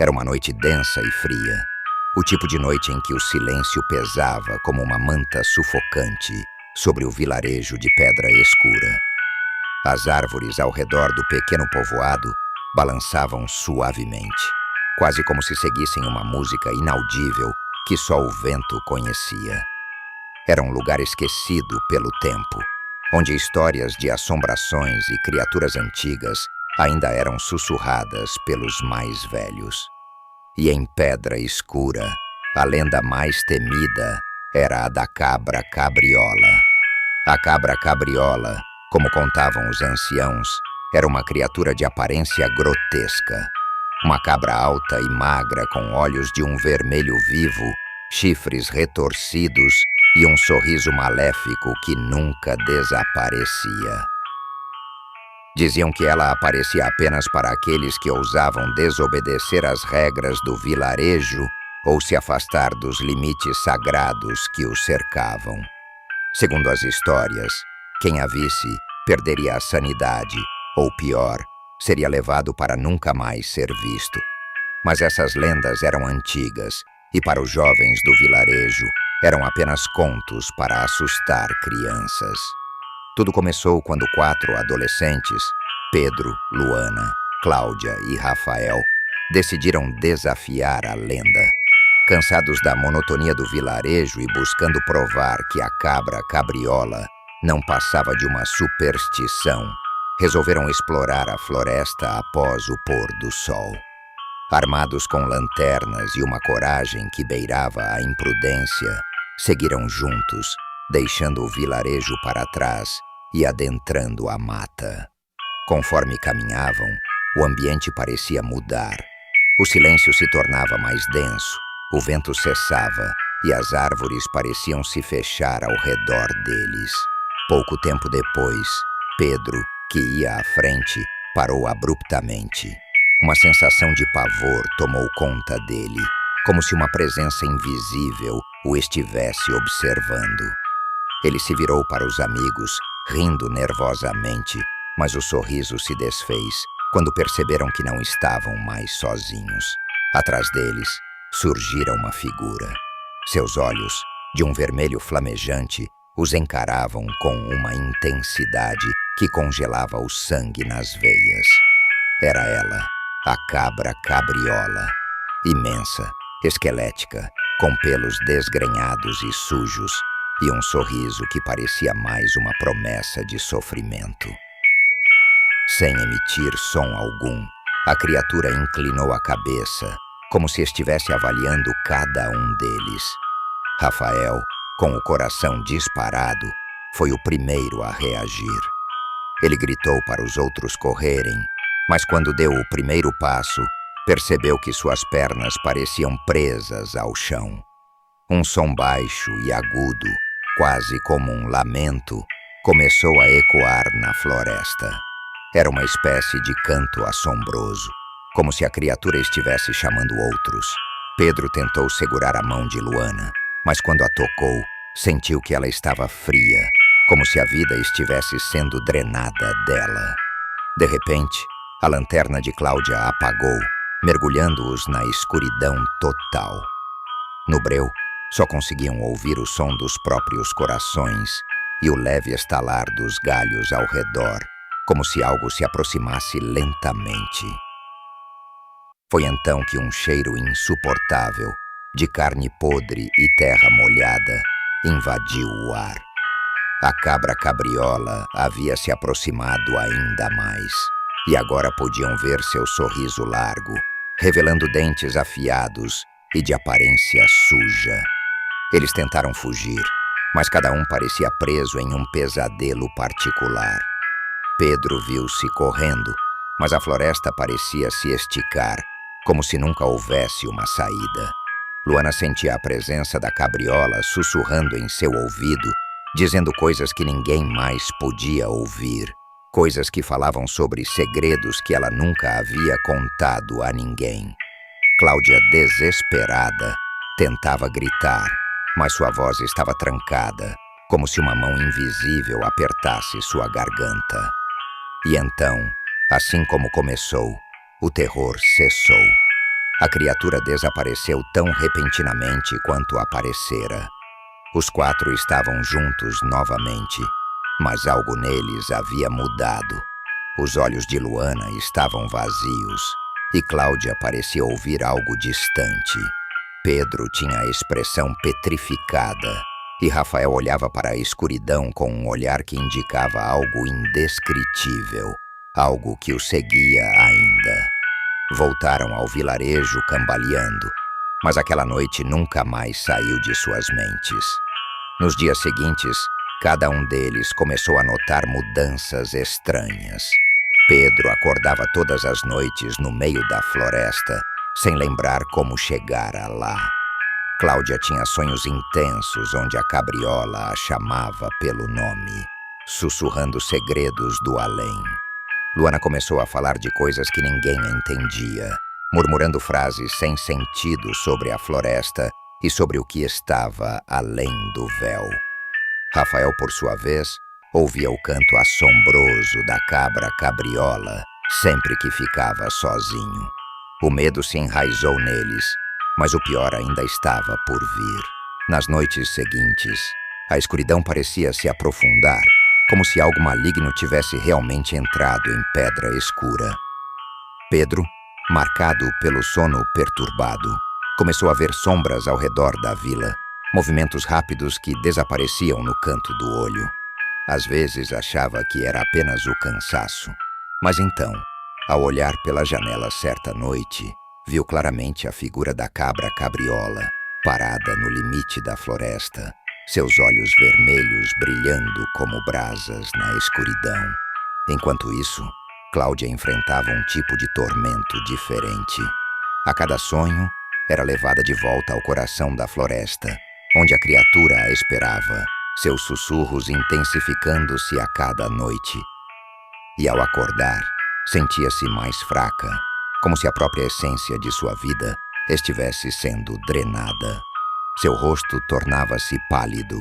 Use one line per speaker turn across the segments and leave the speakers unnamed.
Era uma noite densa e fria, o tipo de noite em que o silêncio pesava como uma manta sufocante sobre o vilarejo de pedra escura. As árvores ao redor do pequeno povoado balançavam suavemente, quase como se seguissem uma música inaudível que só o vento conhecia. Era um lugar esquecido pelo tempo, onde histórias de assombrações e criaturas antigas ainda eram sussurradas pelos mais velhos. E em Pedra Escura, a lenda mais temida era a da cabra cabriola. A cabra cabriola, como contavam os anciãos, era uma criatura de aparência grotesca. Uma cabra alta e magra com olhos de um vermelho vivo, chifres retorcidos e um sorriso maléfico que nunca desaparecia. Diziam que ela aparecia apenas para aqueles que ousavam desobedecer às regras do vilarejo ou se afastar dos limites sagrados que o cercavam. Segundo as histórias, quem a visse perderia a sanidade, ou pior, seria levado para nunca mais ser visto. Mas essas lendas eram antigas e para os jovens do vilarejo eram apenas contos para assustar crianças. Tudo começou quando 4 adolescentes, Pedro, Luana, Cláudia e Rafael, decidiram desafiar a lenda. Cansados da monotonia do vilarejo e buscando provar que a cabra cabriola não passava de uma superstição, resolveram explorar a floresta após o pôr do sol. Armados com lanternas e uma coragem que beirava a imprudência, seguiram juntos, deixando o vilarejo para trás e adentrando a mata. Conforme caminhavam, o ambiente parecia mudar. O silêncio se tornava mais denso, o vento cessava e as árvores pareciam se fechar ao redor deles. Pouco tempo depois, Pedro, que ia à frente, parou abruptamente. Uma sensação de pavor tomou conta dele, como se uma presença invisível o estivesse observando. Ele se virou para os amigos, rindo nervosamente, mas o sorriso se desfez quando perceberam que não estavam mais sozinhos. Atrás deles, surgira uma figura. Seus olhos, de um vermelho flamejante, os encaravam com uma intensidade que congelava o sangue nas veias. Era ela, a cabra cabriola, imensa, esquelética, com pelos desgrenhados e sujos, e um sorriso que parecia mais uma promessa de sofrimento. Sem emitir som algum, a criatura inclinou a cabeça, como se estivesse avaliando cada um deles. Rafael, com o coração disparado, foi o primeiro a reagir. Ele gritou para os outros correrem, mas quando deu o primeiro passo, percebeu que suas pernas pareciam presas ao chão. Um som baixo e agudo, quase como um lamento, começou a ecoar na floresta. Era uma espécie de canto assombroso, como se a criatura estivesse chamando outros. Pedro tentou segurar a mão de Luana, mas quando a tocou, sentiu que ela estava fria, como se a vida estivesse sendo drenada dela. De repente, a lanterna de Cláudia apagou, mergulhando-os na escuridão total. No breu, só conseguiam ouvir o som dos próprios corações e o leve estalar dos galhos ao redor, como se algo se aproximasse lentamente. Foi então que um cheiro insuportável, de carne podre e terra molhada, invadiu o ar. A cabra cabriola havia se aproximado ainda mais, e agora podiam ver seu sorriso largo, revelando dentes afiados e de aparência suja. Eles tentaram fugir, mas cada um parecia preso em um pesadelo particular. Pedro viu-se correndo, mas a floresta parecia se esticar, como se nunca houvesse uma saída. Luana sentia a presença da cabriola sussurrando em seu ouvido, dizendo coisas que ninguém mais podia ouvir, coisas que falavam sobre segredos que ela nunca havia contado a ninguém. Cláudia, desesperada, tentava gritar, mas sua voz estava trancada, como se uma mão invisível apertasse sua garganta. E então, assim como começou, o terror cessou. A criatura desapareceu tão repentinamente quanto aparecera. Os quatro estavam juntos novamente, mas algo neles havia mudado. Os olhos de Luana estavam vazios e Cláudia parecia ouvir algo distante. Pedro tinha a expressão petrificada e Rafael olhava para a escuridão com um olhar que indicava algo indescritível, algo que o seguia ainda. Voltaram ao vilarejo cambaleando, mas aquela noite nunca mais saiu de suas mentes. Nos dias seguintes, cada um deles começou a notar mudanças estranhas. Pedro acordava todas as noites no meio da floresta, sem lembrar como chegara lá. Cláudia tinha sonhos intensos onde a cabriola a chamava pelo nome, sussurrando segredos do além. Luana começou a falar de coisas que ninguém entendia, murmurando frases sem sentido sobre a floresta e sobre o que estava além do véu. Rafael, por sua vez, ouvia o canto assombroso da cabra cabriola sempre que ficava sozinho. O medo se enraizou neles, mas o pior ainda estava por vir. Nas noites seguintes, a escuridão parecia se aprofundar, como se algo maligno tivesse realmente entrado em Pedra Escura. Pedro, marcado pelo sono perturbado, começou a ver sombras ao redor da vila, movimentos rápidos que desapareciam no canto do olho. Às vezes achava que era apenas o cansaço, mas então, ao olhar pela janela certa noite, viu claramente a figura da cabra cabriola, parada no limite da floresta, seus olhos vermelhos brilhando como brasas na escuridão. Enquanto isso, Cláudia enfrentava um tipo de tormento diferente. A cada sonho, era levada de volta ao coração da floresta, onde a criatura a esperava, seus sussurros intensificando-se a cada noite. E ao acordar, sentia-se mais fraca, como se a própria essência de sua vida estivesse sendo drenada. Seu rosto tornava-se pálido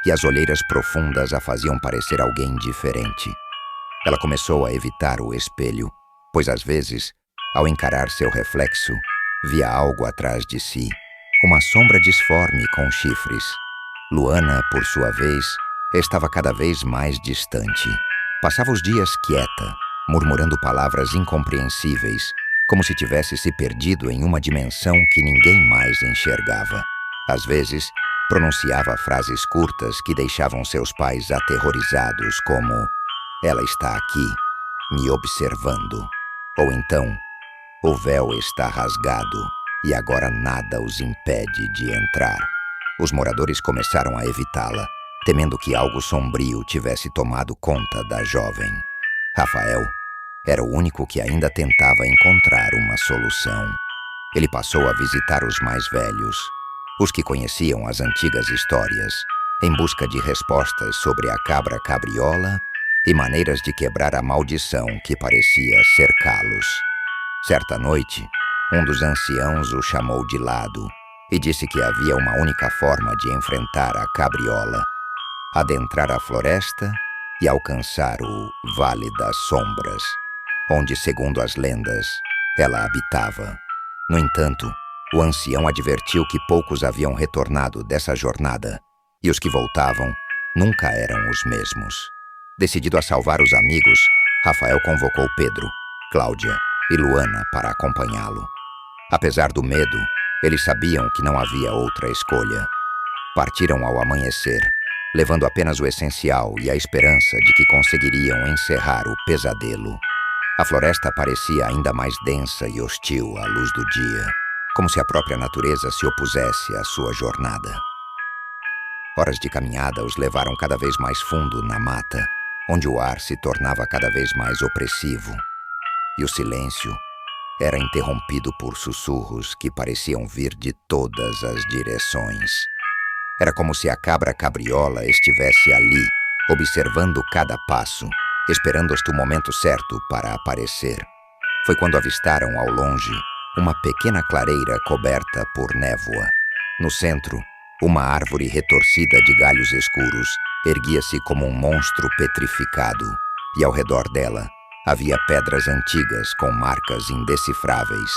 e as olheiras profundas a faziam parecer alguém diferente. Ela começou a evitar o espelho, pois às vezes, ao encarar seu reflexo, via algo atrás de si, uma sombra disforme com chifres. Luana, por sua vez, estava cada vez mais distante. Passava os dias quieta, murmurando palavras incompreensíveis, como se tivesse se perdido em uma dimensão que ninguém mais enxergava. Às vezes, pronunciava frases curtas que deixavam seus pais aterrorizados, como "Ela está aqui, me observando", ou então "O véu está rasgado e agora nada os impede de entrar". Os moradores começaram a evitá-la, temendo que algo sombrio tivesse tomado conta da jovem. Rafael era o único que ainda tentava encontrar uma solução. Ele passou a visitar os mais velhos, os que conheciam as antigas histórias, em busca de respostas sobre a cabra cabriola e maneiras de quebrar a maldição que parecia cercá-los. Certa noite, um dos anciãos o chamou de lado e disse que havia uma única forma de enfrentar a cabriola: adentrar a floresta e alcançar o Vale das Sombras, onde, segundo as lendas, ela habitava. No entanto, o ancião advertiu que poucos haviam retornado dessa jornada e os que voltavam nunca eram os mesmos. Decidido a salvar os amigos, Rafael convocou Pedro, Cláudia e Luana para acompanhá-lo. Apesar do medo, eles sabiam que não havia outra escolha. Partiram ao amanhecer, levando apenas o essencial e a esperança de que conseguiriam encerrar o pesadelo. A floresta parecia ainda mais densa e hostil à luz do dia, como se a própria natureza se opusesse à sua jornada. Horas de caminhada os levaram cada vez mais fundo na mata, onde o ar se tornava cada vez mais opressivo, e o silêncio era interrompido por sussurros que pareciam vir de todas as direções. Era como se a cabra cabriola estivesse ali, observando cada passo, esperando-este o momento certo para aparecer. Foi quando avistaram ao longe uma pequena clareira coberta por névoa. No centro, uma árvore retorcida de galhos escuros erguia-se como um monstro petrificado, e ao redor dela havia pedras antigas com marcas indecifráveis.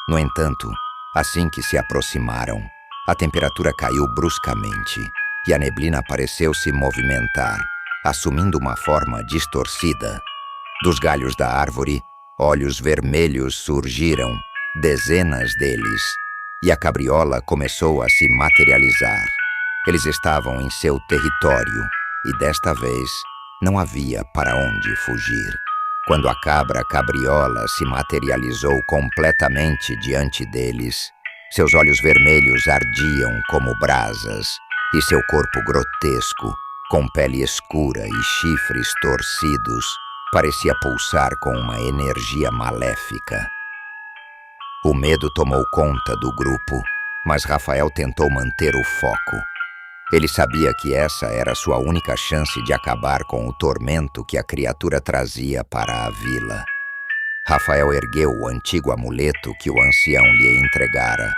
No entanto, assim que se aproximaram, a temperatura caiu bruscamente e a neblina pareceu se movimentar, assumindo uma forma distorcida. Dos galhos da árvore, olhos vermelhos surgiram, dezenas deles, e a cabriola começou a se materializar. Eles estavam em seu território e desta vez não havia para onde fugir. Quando a cabra cabriola se materializou completamente diante deles, seus olhos vermelhos ardiam como brasas e seu corpo grotesco, com pele escura e chifres torcidos, parecia pulsar com uma energia maléfica. O medo tomou conta do grupo, mas Rafael tentou manter o foco. Ele sabia que essa era sua única chance de acabar com o tormento que a criatura trazia para a vila. Rafael ergueu o antigo amuleto que o ancião lhe entregara,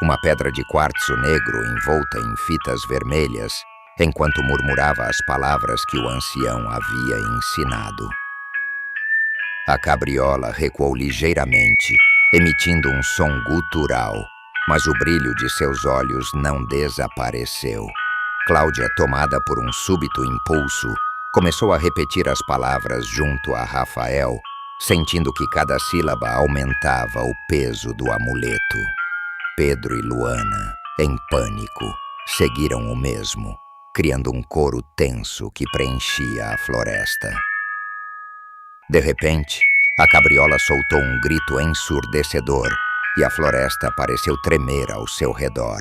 uma pedra de quartzo negro envolta em fitas vermelhas, enquanto murmurava as palavras que o ancião havia ensinado. A cabriola recuou ligeiramente, emitindo um som gutural, mas o brilho de seus olhos não desapareceu. Cláudia, tomada por um súbito impulso, começou a repetir as palavras junto a Rafael, sentindo que cada sílaba aumentava o peso do amuleto. Pedro e Luana, em pânico, seguiram o mesmo, criando um coro tenso que preenchia a floresta. De repente, a cabriola soltou um grito ensurdecedor e a floresta pareceu tremer ao seu redor.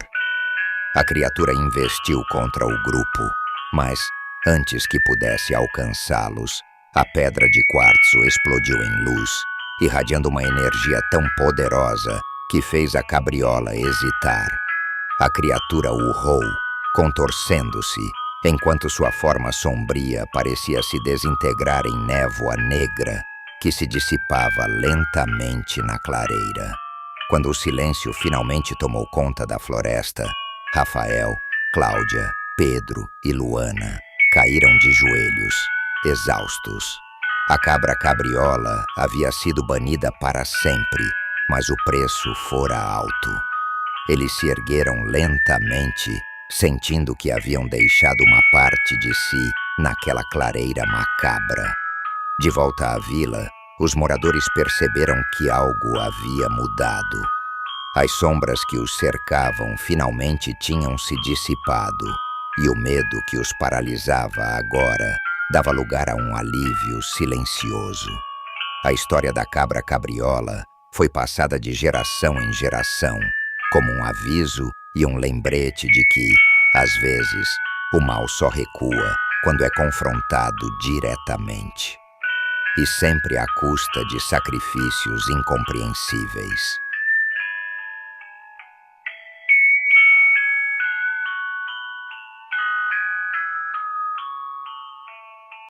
A criatura investiu contra o grupo, mas, antes que pudesse alcançá-los, a pedra de quartzo explodiu em luz, irradiando uma energia tão poderosa que fez a cabriola hesitar. A criatura urrou, contorcendo-se, enquanto sua forma sombria parecia se desintegrar em névoa negra que se dissipava lentamente na clareira. Quando o silêncio finalmente tomou conta da floresta, Rafael, Cláudia, Pedro e Luana caíram de joelhos, exaustos. A cabra cabriola havia sido banida para sempre, mas o preço fora alto. Eles se ergueram lentamente, sentindo que haviam deixado uma parte de si naquela clareira macabra. De volta à vila, os moradores perceberam que algo havia mudado. As sombras que os cercavam finalmente tinham se dissipado, e o medo que os paralisava agora dava lugar a um alívio silencioso. A história da cabra cabriola foi passada de geração em geração, como um aviso e um lembrete de que, às vezes, o mal só recua quando é confrontado diretamente. E sempre à custa de sacrifícios incompreensíveis.